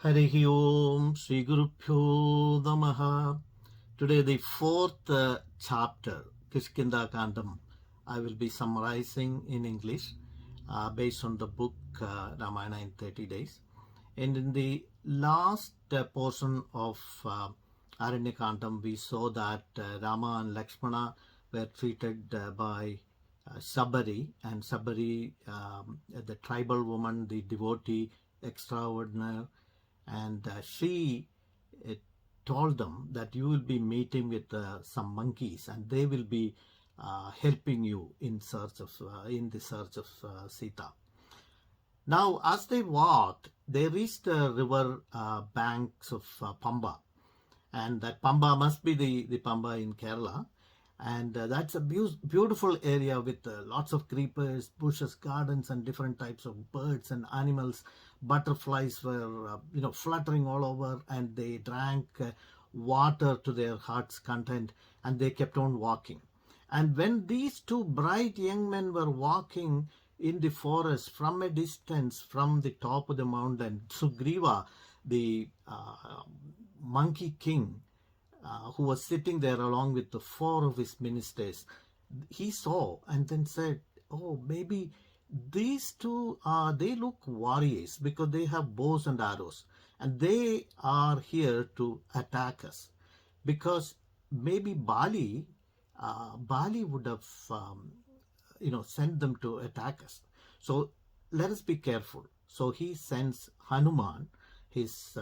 Harihi Om Sri Gurubhyo Namaha. Today, the fourth chapter, Kishkindha kandham, I will be summarizing in English based on the book Ramayana in 30 days. And in the last portion of Aranyakandam, we saw that Rama and Lakshmana were treated by Sabari, and Sabari, the tribal woman, the devotee, extraordinary, and she uh, told them that you will be meeting with some monkeys, and they will be helping you in the search of Sita. Now, as they walked, they reached the river banks of Pamba, and that Pamba must be the Pamba in Kerala. And that's a beautiful area with lots of creepers, bushes, gardens, and different types of birds and animals. Butterflies were, fluttering all over, and they drank water to their heart's content, and they kept on walking. And when these two bright young men were walking in the forest from a distance, from the top of the mountain, Sugriva, the monkey king, who was sitting there along with the four of his ministers, he saw and then said, "Oh, maybe these two they look warriors because they have bows and arrows, and they are here to attack us. Because maybe Bali would have sent them to attack us. So let us be careful." So he sends Hanuman, his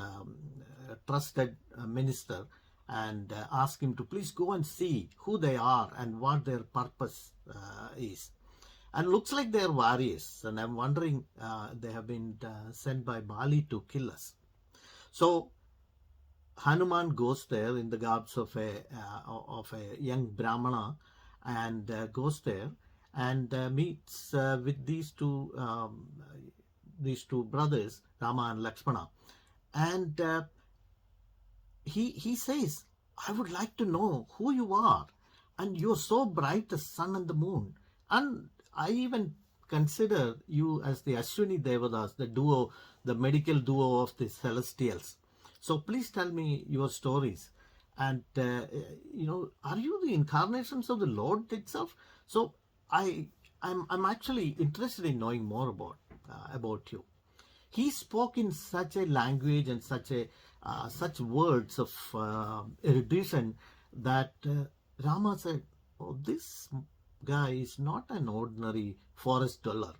trusted minister, and ask him to please go and see who they are and what their purpose is. And looks like they're warriors, and I'm wondering they have been sent by Bali to kill us. So Hanuman goes there in the garbs of a young Brahmana, and goes there and meets with these two brothers, Rama and Lakshmana, and he says, "I would like to know who you are, and you're so bright as sun and the moon, and I even consider you as the Ashwini Devadas, the duo, the medical duo of the celestials. So please tell me your stories. And are you the incarnations of the Lord itself? So I'm actually interested in knowing more about you." He spoke in such a language and such words of erudition that Rama said, "Oh, this guy is not an ordinary forest dweller.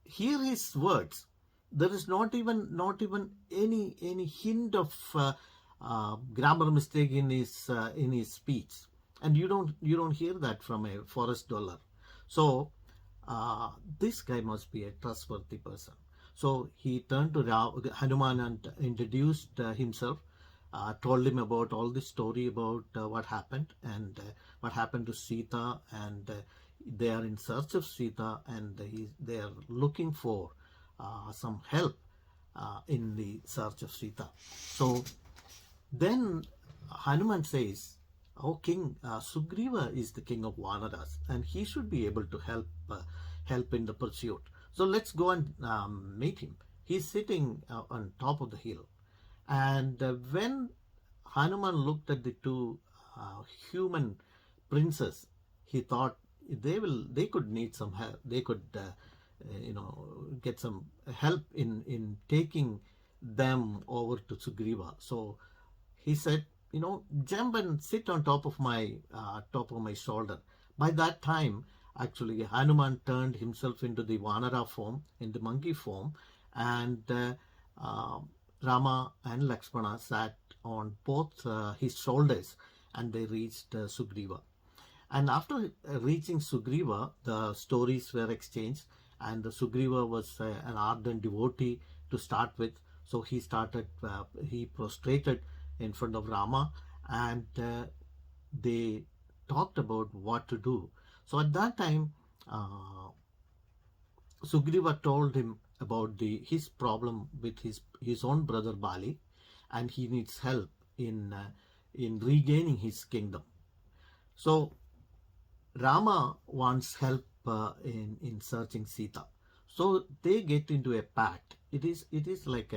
Hear his words. There is not even any hint of grammar mistake in his speech, and you don't hear that from a forest dweller. So this guy must be a trustworthy person." So he turned to Hanuman and introduced himself, told him about all the story about what happened, and what happened to Sita, and they are in search of Sita, and they are looking for some help in the search of Sita. So then Hanuman says, "Oh King, Sugriva is the king of Vanaras, and he should be able to help in the pursuit. So let's go and meet him." He's sitting on top of the hill, and when Hanuman looked at the two human princes, he thought they could need some help. They could get some help in taking them over to Sugriva. So he said, "Jump and sit on top of my shoulder." By that time, actually, Hanuman turned himself into the Vanara form, in the monkey form, and Rama and Lakshmana sat on both his shoulders, and they reached Sugriva. And after reaching Sugriva, the stories were exchanged, and Sugriva was an ardent devotee to start with. So he prostrated in front of Rama, and they talked about what to do. So at that time, Sugriva told him about his problem with his own brother Bali, and he needs help in regaining his kingdom. So Rama wants help in searching Sita. So they get into a pact. It is like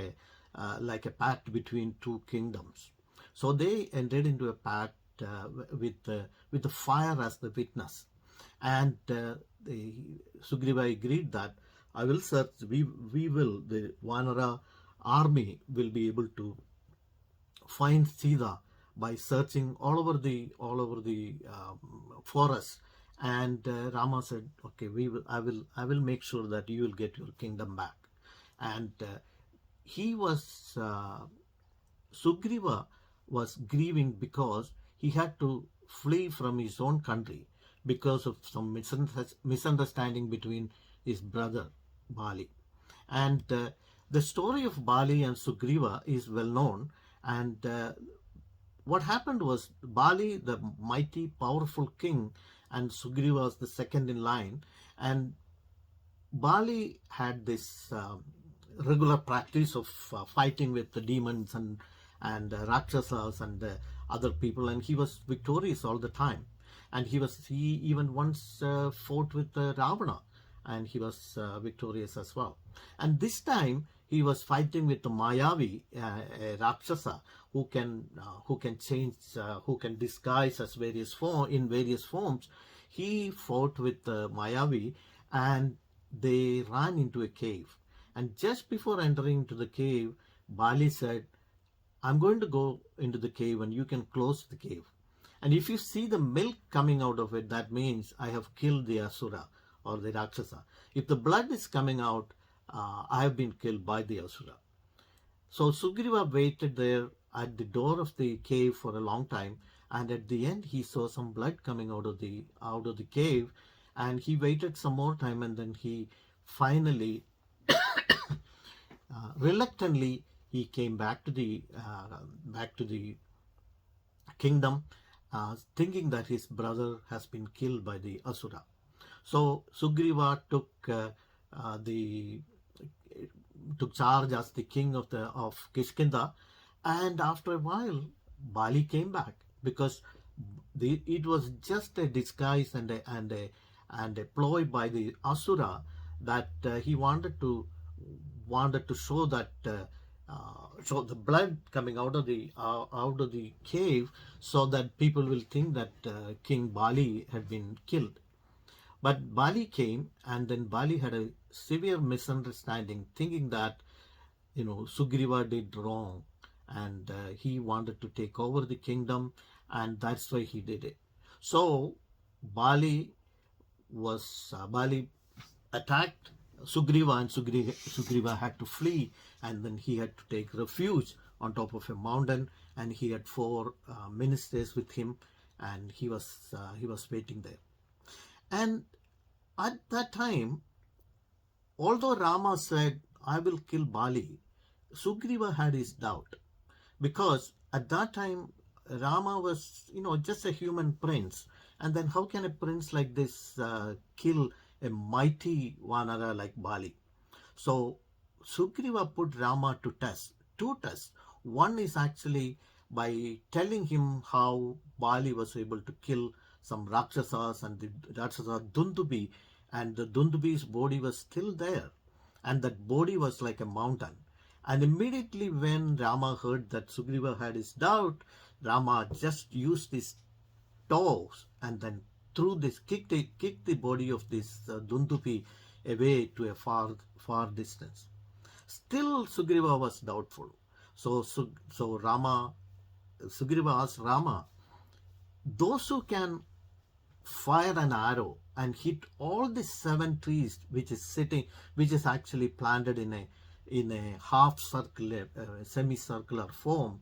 like a pact between two kingdoms. So they entered into a pact with the fire as the witness, and Sugriva agreed that I will search. We will, the Vanara army will be able to find Sita by searching all over the forest. And Rama said, "Okay, I will make sure that you will get your kingdom back." And he was Sugriva was grieving because he had to flee from his own country because of some misunderstanding between his brother Bali. And the story of Bali and Sugriva is well known. And what happened was Bali, the mighty, powerful king, and Sugriva was the second in line. And Bali had this regular practice of fighting with the demons and Rakshasas and other people, and he was victorious all the time. And he even once fought with Ravana, and he was victorious as well. And this time he was fighting with the Mayavi, a Rakshasa, who can change, who can disguise as in various forms. He fought with Mayavi, and they ran into a cave. And just before entering into the cave, Bali said, "I'm going to go into the cave and you can close the cave. And if you see the milk coming out of it, that means I have killed the Asura or the Rakshasa. If the blood is coming out, I have been killed by the Asura." So Sugriva waited there at the door of the cave for a long time, and at the end he saw some blood coming out of the cave, and he waited some more time, and then he finally, reluctantly, he came back to the kingdom, thinking that his brother has been killed by the Asura. So Sugriva the took charge as the king of Kishkindha, and after a while, Bali came back because it was just a disguise and a ploy by the Asura, that he wanted to show that. Show the blood coming out of the cave, so that people will think that King Bali had been killed. But Bali came, and then Bali had a severe misunderstanding, thinking that Sugriva did wrong, and he wanted to take over the kingdom, and that's why he did it. So Bali Bali attacked Sugriva, and Sugriva had to flee, and then he had to take refuge on top of a mountain, and he had four ministers with him, and he was waiting there. And at that time, although Rama said, "I will kill Bali," Sugriva had his doubt, because at that time Rama was, just a human prince, and then how can a prince like this kill a mighty Vanara like Bali? So Sugriva put Rama to test. Two tests. One is actually by telling him how Bali was able to kill some Rakshasas, and the Rakshasa Dundubi, and the Dundubi's body was still there, and that body was like a mountain. And immediately when Rama heard that Sugriva had his doubt, Rama just used his toes and then kicked the body of this Dundubi away to a far distance. Still Sugriva was doubtful. So Sugriva asked Rama, "Those who can fire an arrow and hit all the 7 trees which is actually planted in a half circular, semicircular form,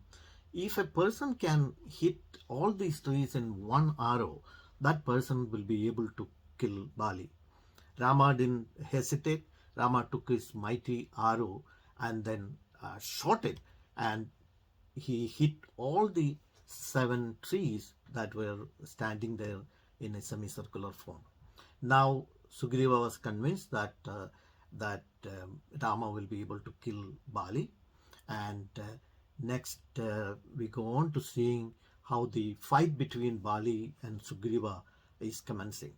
if a person can hit all these trees in one arrow, that person will be able to kill Bali." Rama didn't hesitate. Rama took his mighty arrow and then shot it, and he hit all the 7 trees that were standing there in a semicircular form. Now Sugriva was convinced that Rama will be able to kill Bali, and next we go on to seeing how the fight between Bali and Sugriva is commencing.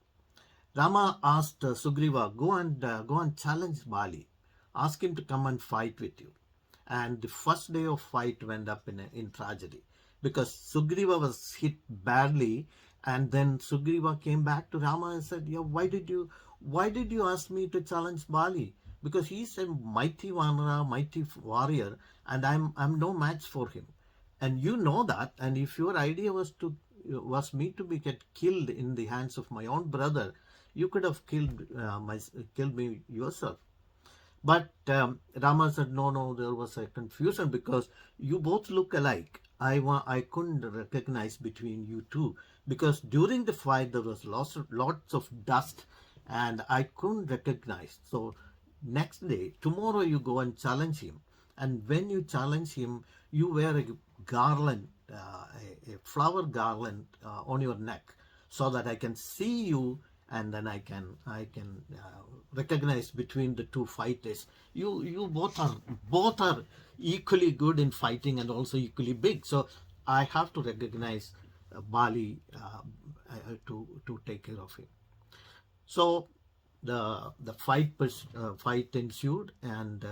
Rama asked Sugriva, go and challenge Bali. Ask him to come and fight with you. and the first day of fight went up in tragedy because Sugriva was hit badly, and then Sugriva came back to Rama and said, "Yeah, why did you ask me to challenge Bali? Because he's a mighty Vanara, mighty warrior, and I'm no match for him. And you know that. And if your idea was me to be get killed in the hands of my own brother, you could have killed me yourself." But Rama said, "No, no, there was a confusion because you both look alike. I couldn't recognize between you two because during the fight there was lots of dust and I couldn't recognize. So next day, tomorrow you go and challenge him. And when you challenge him, you wear a garland, a flower garland on your neck so that I can see you and then I can recognize between the two fighters. You both are equally good in fighting and also equally big. So I have to recognize Bali to take care of him." So the fight ensued, and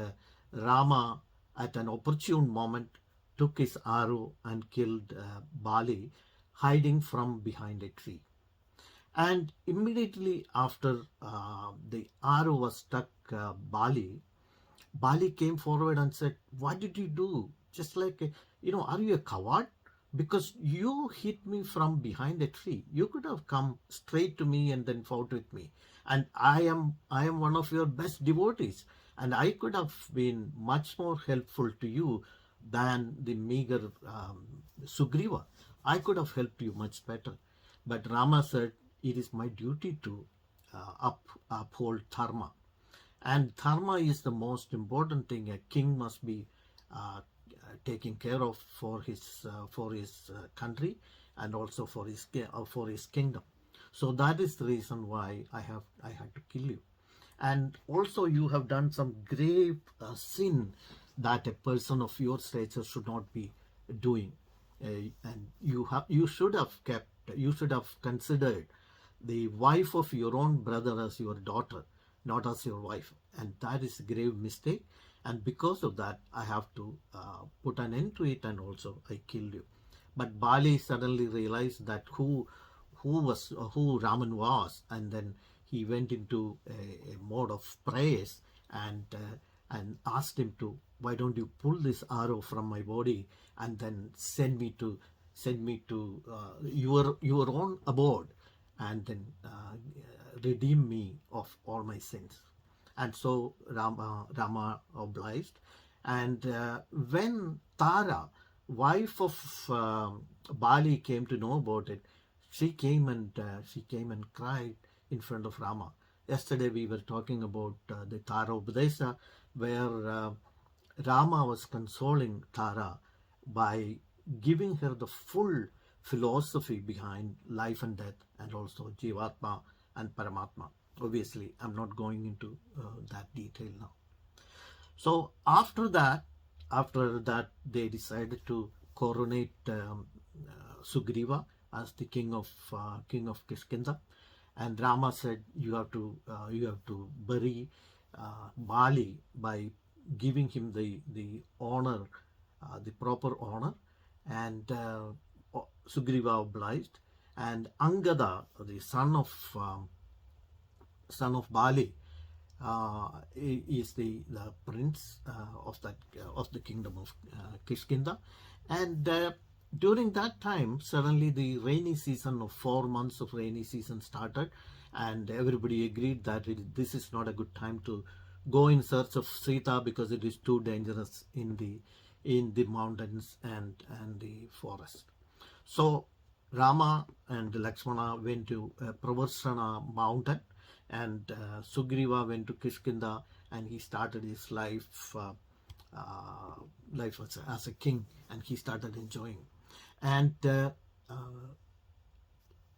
Rama, at an opportune moment, took his arrow and killed Bali, hiding from behind a tree. And immediately after the arrow was struck Bali came forward and said, "What did you do? Just like, are you a coward? Because you hit me from behind a tree. You could have come straight to me and then fought with me. And I am one of your best devotees. And I could have been much more helpful to you than the meager Sugriva. I could have helped you much better." But Rama said, "It is my duty to uphold dharma. And dharma is the most important thing a king must be taking care of for his country and also for his kingdom. So that is the reason why I had to kill you. And also you have done some grave sin that a person of your stature should not be doing. And you should have considered the wife of your own brother as your daughter, not as your wife. And that is a grave mistake. And because of that, I have to put an end to it, and also I killed you." But Bali suddenly realized that who Raman was, and then he went into a mode of praise and asked him to, "Why don't you pull this arrow from my body and then send me to your own abode, and then redeem me of all my sins?" And so Rama obliged. And when Tara, wife of Bali, came to know about it, she came and cried in front of Rama. Yesterday we were talking about the Tara Updesa, where Rama was consoling Tara by giving her the full philosophy behind life and death, and also Jivatma and Paramatma. Obviously, I'm not going into that detail now. So after that, they decided to coronate Sugriva as the king of Kishkindha, and Rama said, "You have to bury Bali by giving him the honor, the proper honor." And Sugriva obliged, and Angada, the son of Bali, is the prince of the kingdom of Kishkindha. And during that time, suddenly the rainy season of 4 months of rainy season started, and everybody agreed that this is not a good time to go in search of Sita because it is too dangerous in the mountains and the forest. So Rama and Lakshmana went to Pravarshana mountain, and Sugriva went to Kishkindha, and he started his life as a king, and he started enjoying. And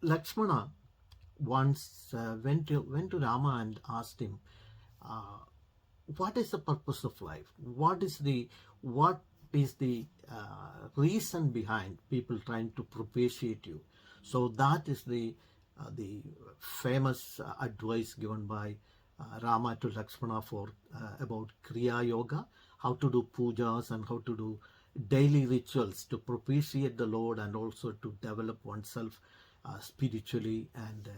Lakshmana once went to Rama and asked him, "What is the purpose of life? What is the reason behind people trying to propitiate you?" So that is the famous advice given by Rama to Lakshmana about Kriya Yoga, how to do pujas and how to do daily rituals to propitiate the Lord and also to develop oneself spiritually and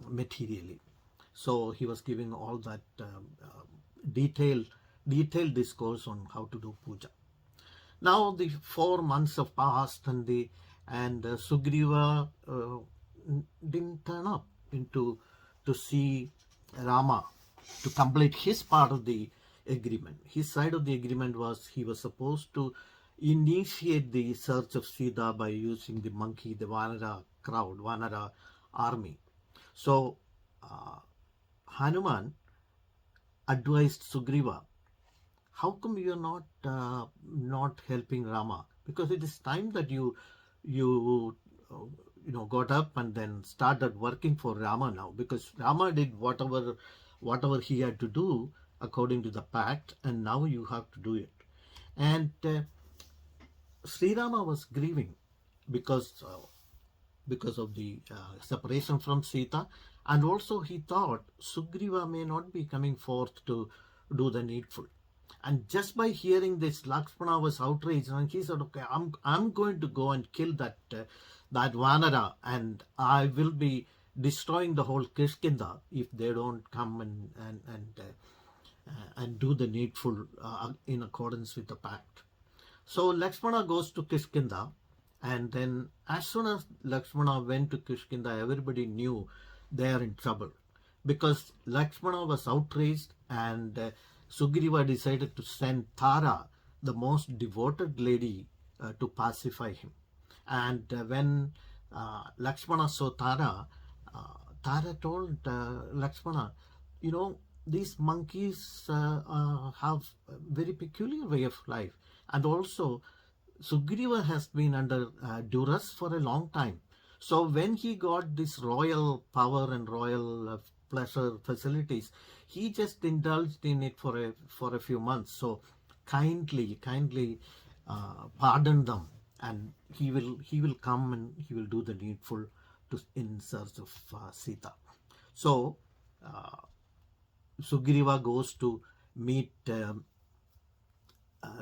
materially. So he was giving all that detailed discourse on how to do puja. Now the 4 months have passed, and Sugriva didn't turn up into to see Rama to complete his part of the agreement. His side of the agreement was he was supposed to initiate the search of Sita by using the monkey, the Vanara crowd, Vanara army. So Hanuman advised Sugriva, how come you are not helping Rama? Because it is time that you got up and then started working for Rama now, because Rama did whatever he had to do according to the pact, and now you have to do it. And Sri Rama was grieving because of the separation from Sita, and also he thought Sugriva may not be coming forth to do the needful. And just by hearing this, Lakshmana was outraged, and he said, "Okay, I'm going to go and kill that Vanara, and I will be destroying the whole Kishkindha if they don't come and do the needful in accordance with the pact." So Lakshmana goes to Kishkindha, and then as soon as Lakshmana went to Kishkindha, everybody knew they are in trouble, because Lakshmana was outraged, and Sugriva decided to send Tara, the most devoted lady, to pacify him. And when Lakshmana saw Tara, Tara told Lakshmana, these monkeys have a very peculiar way of life. And also, Sugriva has been under duress for a long time. So when he got this royal power and royal pleasure facilities, he just indulged in it for a few months. So kindly pardon them, and he will come and he will do the needful in search of Sita. So Sugriva goes to meet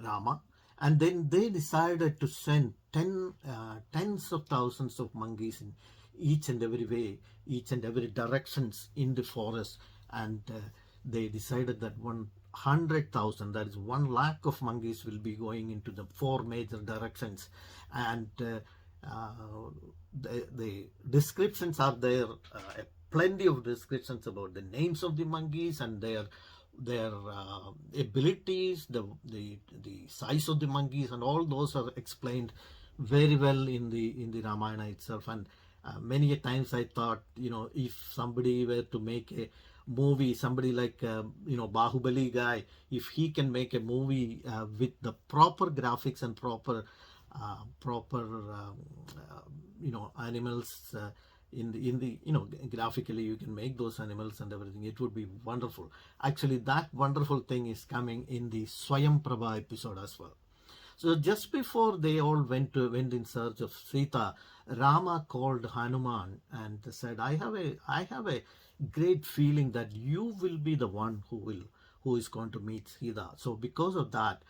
Rama, and then they decided to send tens of thousands of monkeys in each and every way, each and every directions in the forest, and they decided that 100,000, that is 1 lakh of monkeys, will be going into the 4 major directions. And the descriptions are there, plenty of descriptions about the names of the monkeys and their abilities, the size of the monkeys, and all those are explained very well in the Ramayana itself. And many a times I thought, if somebody were to make a movie, somebody like Bahubali guy, if he can make a movie with the proper graphics and proper animals in the graphically you can make those animals and everything, it would be wonderful. Actually, that wonderful thing is coming in the Swayam Prabha episode as well. So just before they all went in search of Sita, Rama called Hanuman and said, I have a great feeling that you will be the one who is going to meet Sita. So because of that,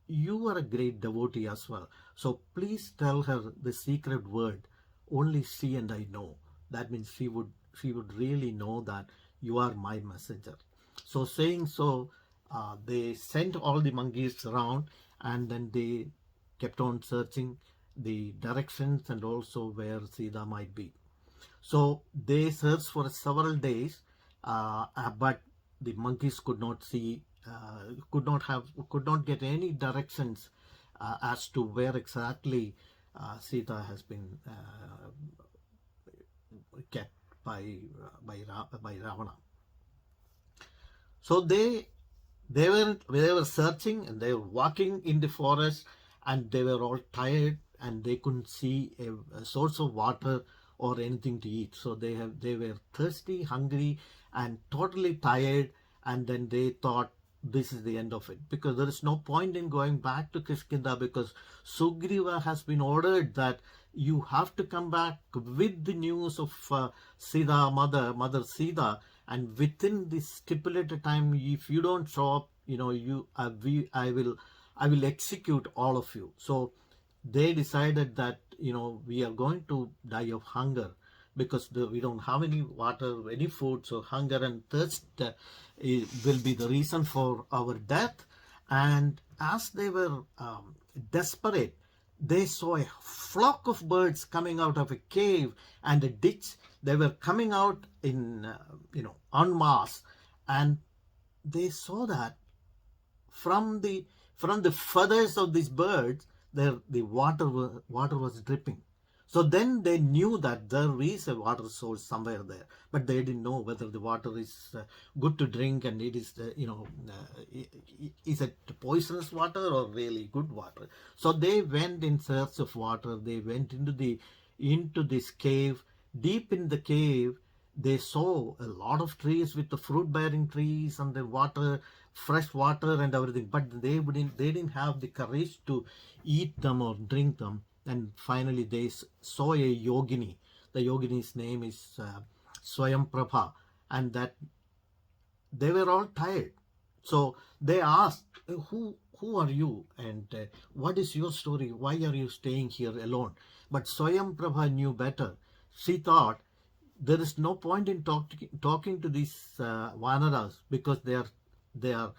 you are a great devotee as well. So please tell her the secret word, only she and I know. That means she would really know that you are my messenger. So saying so, they sent all the monkeys around, and then they kept on searching the directions and also where Sita might be. So they searched for several days, but the monkeys could not see, could not get any directions as to where exactly Sita has been kept by Ravana. So they were searching, and they were walking in the forest, and they were all tired, and they couldn't see a source of water or anything to eat. So they were thirsty, hungry, and totally tired. And then they thought, this is the end of it, because there is no point in going back to Kishkindha, because Sugriva has been ordered that you have to come back with the news of Sita, mother Sita, and within this stipulated time, if you don't show up, I will execute all of you. So they decided that we are going to die of hunger because we don't have any water, any food. So hunger and thirst will be the reason for our death. And as they were desperate, they saw a flock of birds coming out of a cave and a ditch. They were coming out in en masse, and they saw that from the feathers of these birds, the water was dripping. So then they knew that there is a water source somewhere there, but they didn't know whether the water is good to drink, and it is is it poisonous water or really good water. So they went in search of water. They went into this cave. Deep in the cave, they saw a lot of trees with the fruit bearing trees and the water, fresh water and everything, but they didn't have the courage to eat them or drink them. And finally they saw a yogini. The yogini's name is Swayam Prabha, and that they were all tired. So they asked, who are you, and what is your story? Why are you staying here alone? But Swayam Prabha knew better. She thought, there is no point in talking to these vanaras, because they are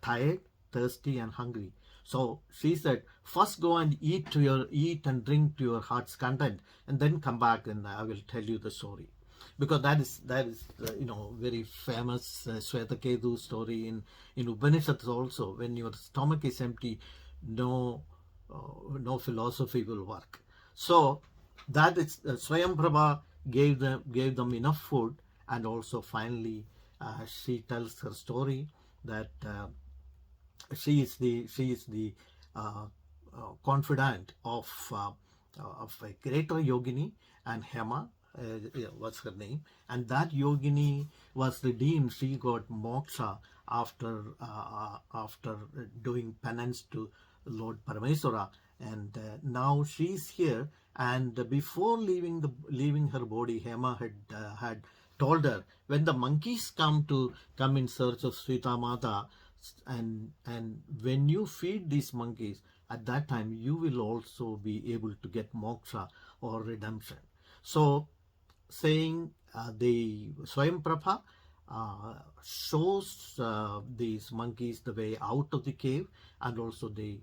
tired, thirsty, and hungry. So she said, first go and eat and drink to your heart's content, and then come back and I will tell you the story. Because that is very famous Swetaketu story in Upanishads also. When your stomach is empty, no philosophy will work. So that is Swayam Prabha gave them enough food, and also finally she tells her story that she is the confidant of a greater yogini, and Hema was her name, and that yogini was redeemed. She got moksha after doing penance to Lord Parameswara, and now she's here. And before leaving her body, Hema had told her, when the monkeys come in search of Sita Mata, and when you feed these monkeys, at that time you will also be able to get moksha or redemption. So saying, the Swayam Prabha shows these monkeys the way out of the cave, and also the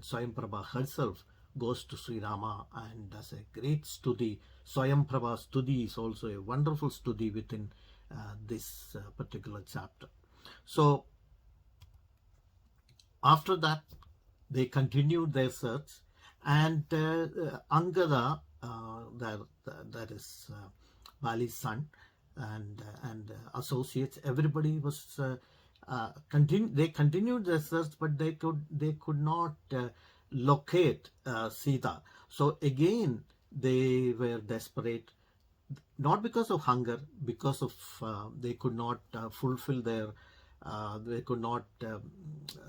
Swayam Prabha herself goes to Sri Rama and does a great stuti. Swayam Prabha stuti is also a wonderful stuti within this particular chapter. So after that, they continued their search, and Angada, that is Bali's son, and associates, everybody was they continued their search, but they could not locate Sita. So again they were desperate, not because of hunger, because of they could not fulfill they could not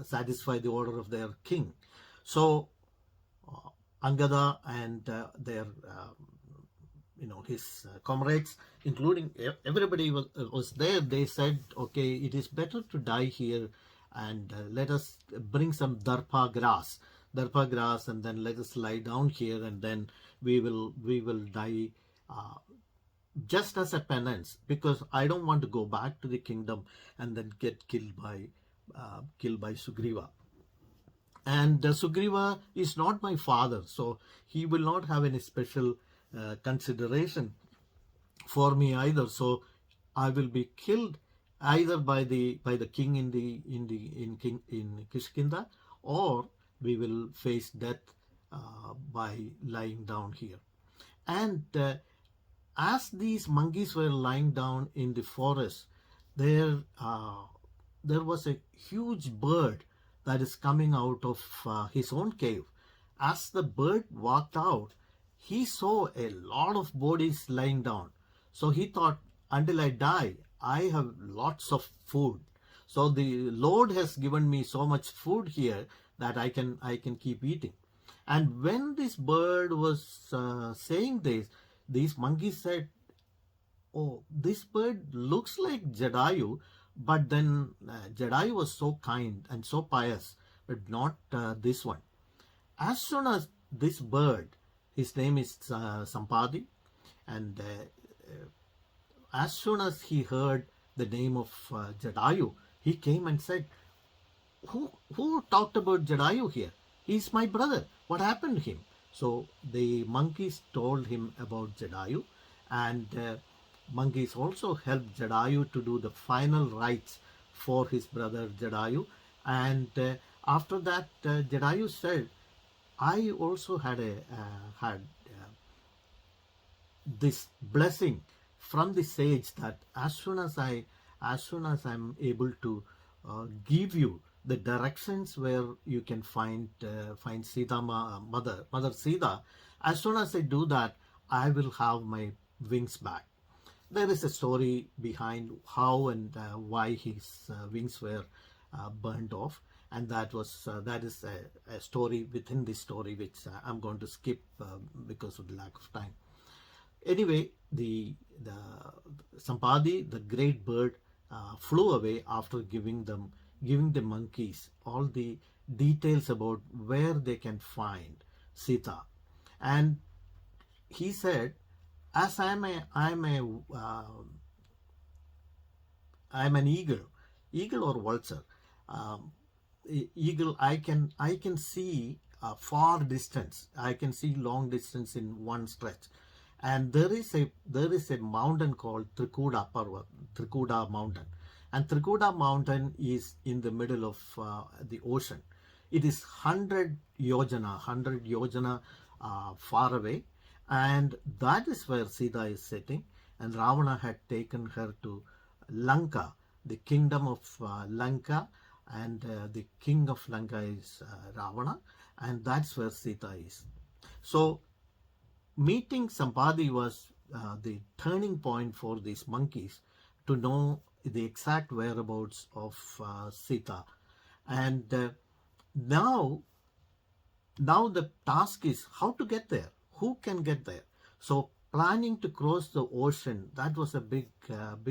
satisfy the order of their king. So Angada and their his comrades, including everybody was there. They said, okay, it is better to die here, and let us bring some darpa grass, and then let us lie down here, and then we will die just as a penance, because I don't want to go back to the kingdom and then get killed by Sugriva. And Sugriva is not my father, so he will not have any special consideration for me either. So I will be killed either by the king in Kishkindha, or we will face death by lying down here. And as these monkeys were lying down in the forest, there was a huge bird that is coming out of his own cave. As the bird walked out, he saw a lot of bodies lying down. So he thought, until I die, I have lots of food. So the Lord has given me so much food here that I can keep eating. And when this bird was saying this, these monkeys said, oh, this bird looks like Jadayu, but then Jadayu was so kind and so pious, but not this one. As soon as this bird, his name is Sampadi, and as soon as he heard the name of Jadayu, he came and said, who talked about Jadayu here? He's my brother. What happened to him? So the monkeys told him about Jadayu, and monkeys also helped Jadayu to do the final rites for his brother Jadayu. And after that, Jadayu said, I also had this blessing from the sage that as soon as I'm able to give you the directions where you can find Sita mother Sita, as soon as I do that, I will have my wings back. There is a story behind how and why his wings were burned off, and that is a story within this story which I'm going to skip because of the lack of time. Anyway, the Sampadi, the great bird, flew away after giving the monkeys all the details about where they can find Sita, and he said, as I'm an eagle or vulture. Um, Eagle, I can see far distance. I can see long distance in one stretch, and there is a mountain called Trikuda Mountain, and Trikuda Mountain is in the middle of the ocean. It is 100 yojana far away, and that is where Sita is sitting. And Ravana had taken her to Lanka, the kingdom of Lanka, and the king of Lanka is Ravana, and that's where Sita is. So meeting Sampadi was the turning point for these monkeys to know the exact whereabouts of Sita. And now now the task is how to get there, who can get there. So planning to cross the ocean, that was a big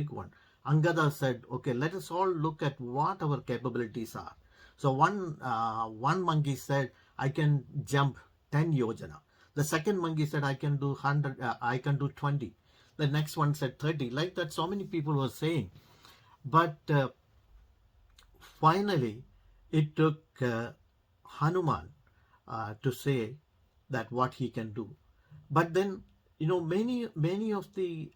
one. Angada said, okay, let us all look at what our capabilities are. So one monkey said, I can jump 10 yojana. The second monkey said, I can do 100, I can do 20. The next one said 30. Like that, so many people were saying. But finally, it took Hanuman to say that what he can do. But then, many of these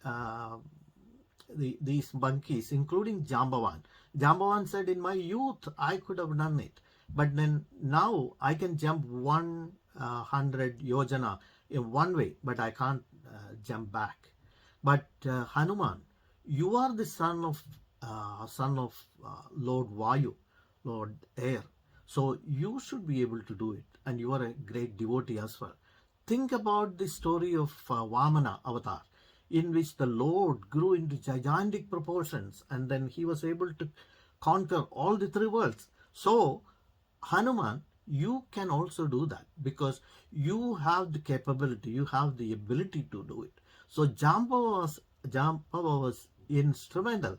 monkeys, including Jambavan said, in my youth, I could have done it. But then now I can jump 100 yojana in one way, but I can't jump back. But Hanuman, you are the son of Lord Vayu, Lord Air. So you should be able to do it, and you are a great devotee as well. Think about the story of Vamana avatar, in which the Lord grew into gigantic proportions, and then he was able to conquer all the three worlds. So, Hanuman, you can also do that because you have the capability, you have the ability to do it. So, Jambava was instrumental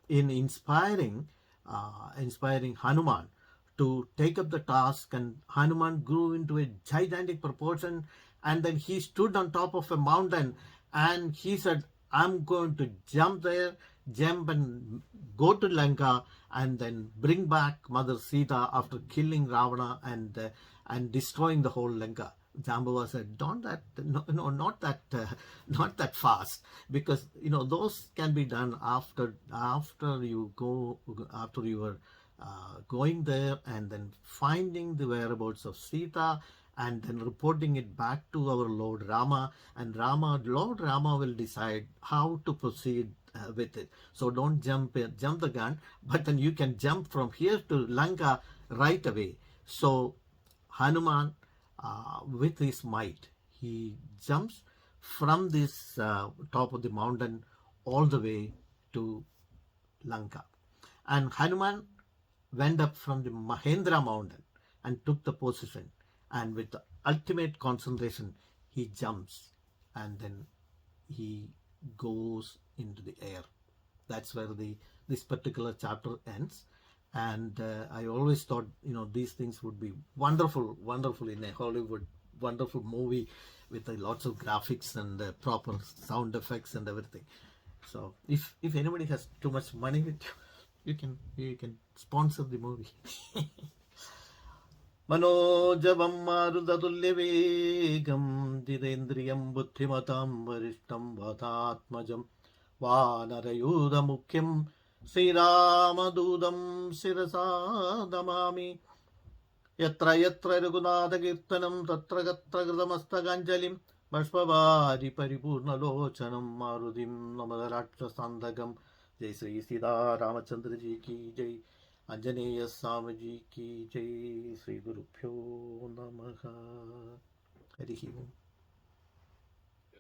in inspiring Hanuman to take up the task, and Hanuman grew into a gigantic proportion, and then he stood on top of a mountain and he said, I'm going to jump and go to Lanka and then bring back Mother Sita after killing Ravana and destroying the whole Lanka. Jambava said, "Don't that no not that not that fast, because those can be done after you go after you are going there and then finding the whereabouts of Sita and then reporting it back to our Lord Rama, and Lord Rama will decide how to proceed with it. So don't jump the gun, but then you can jump from here to Lanka right away." So Hanuman, with his might, he jumps from this top of the mountain all the way to Lanka. And Hanuman went up from the Mahendra mountain and took the position. And with the ultimate concentration, he jumps and then he goes into the air. That's where this particular chapter ends. And I always thought, these things would be wonderful, wonderful in a Hollywood, wonderful movie with lots of graphics and proper sound effects and everything. So if anybody has too much money with you, you can sponsor the movie. മനോജവം മാരുതതുല്യവേഗം ജിതേന്ദ്രിയം ബുദ്ധിമതാം വരിഷ്ടം വാതാത്മജം വാനരയൂഥമുഖ്യം ശ്രീരാമദൂതം ശിരസാ Namami. യത്ര യത്ര രഘുനാഥകീർത്തനം തത്ര തത്ര കൃതമസ്തകാഞ്ജലിം ബാഷ്പവാരി പരിപൂർണലോചനം മാരുതിം നമത രാക്ഷസാന്തകം. ജയ് ശ്രീ സീതാരാമചന്ദ്രജി കി ജയ്. आंजनेय स्वामी जी की जय. श्री गुरुभ्यो नमः. हरि ओम.